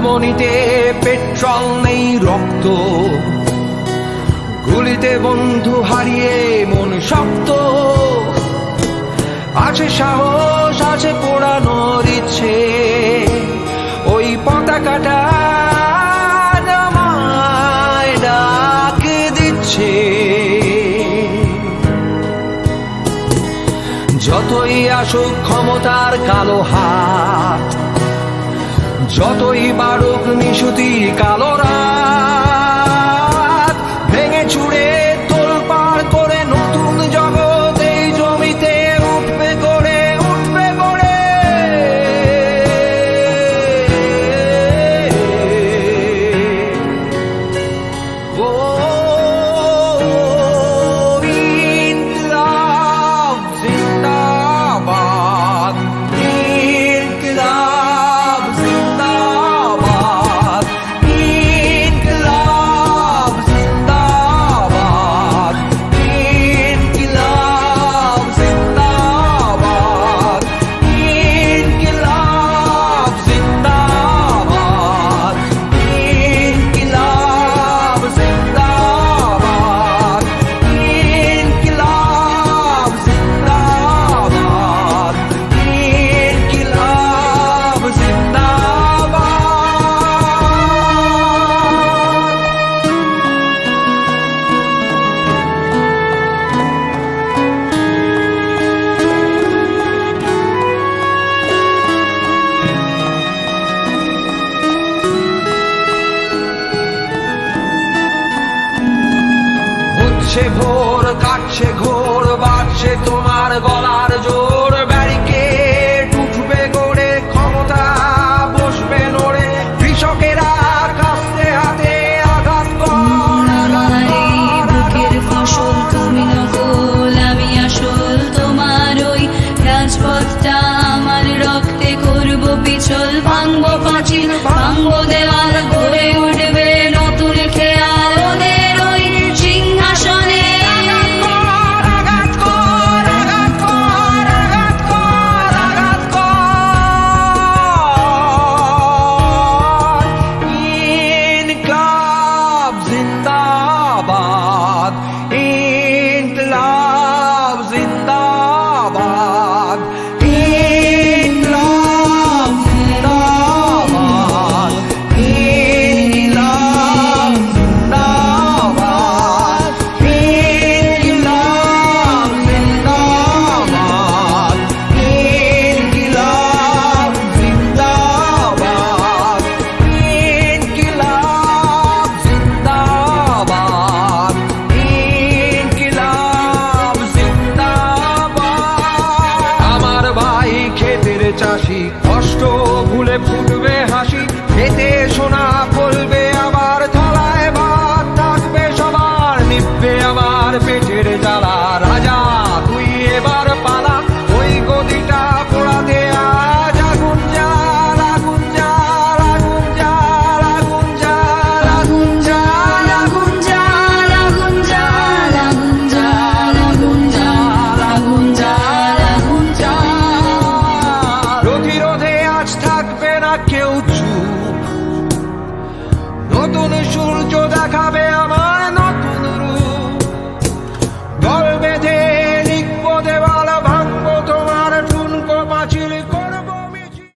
ধমনীতে petrol নেই রক্ত, গুলিতে বন্ধু হারিয়ে মন শক্ত। আছে সাহস, আছে পোড়ানোর ইচ্ছে, ওই পতাকাটা আমায় ডাক দিচ্ছে। যতই আসুক ক্ষমতার কালো হাত, যতই বাড়ুক নিশুতি কালো রাত, ভেঙে চুড়ে তোলপাড় করে নতুন জগৎ এই জমিতে উঠবে গড়ে, উঠবে গড়ে। ও ইনকিলাব জিন্দাবাদ, ইনকিলাব জিন্দাবাদ, ইনকিলাব জিন্দাবাদ, ইনকিলাব জিন্দাবাদ, ইনকিলাব জিন্দাবাদ, ইনকিলাব জিন্দাবাদ, ইনকিলাব জিন্দাবাদ, ইনকিলাব হচ্ছে ভোর, কাটছে ঘোর, বাড়ছে তোমার গলার জোর। ব্যারিকেড উঠবে গড়ে, ক্ষমতা বসবে নড়ে, কৃষকেরা কাস্তে হাতে আঘাত কর, আঘাত কর। বুকের ফসল তুমি নকল, আমি আসল। তোমার ওই রাজপথটা আমার রক্তে করব পিছল। ভাঙবো পাঁচিল, ভাঙবো দেওয়াল, গড়ে উঠবে নতুন খেয়াল ওদের ওই সিংহাসনে। আঘাত কর, আঘাত কর, আঘাত কর, আঘাত কর। ইনকিলাব জিন্দাবাদ, ইনকিলাব জিন্দাবাদ, ইনকিলাব জিন্দাবাদ, ইনকিলাব জিন্দাবাদ, ইনকিলাব জিন্দাবাদ, ইনকিলাব জিন্দাবাদ, ইনকিলাব জিন্দাবাদ, ইনকিলাব জিন্দাবাদ। আমার ভাই ক্ষেতের চাষি, কষ্ট ভুলে ফুটবে হাসি, খেতে সোনা ফলবে আবার, থালায় ভাত থাকবে সবার, নিভবে আমার পেটের জ্বালা। রাজা তুই এবার পালা, ওই গদিটা পোড়াতে আজ আগুন জ্বাল, আগুন জ্বাল, আগুন জ্বাল, আগুন জ্বাল, আগুন জ্বাল, আগুন জ্বাল, আগুন জ্বাল, আগুন জ্বাল, আগুন জ্বাল, আগুন জ্বাল, আগুন জ্বাল। প্রতিরোধে আজ থাকবে না কেউ চুপ, নতুন সূর্য দেখাবে আমায়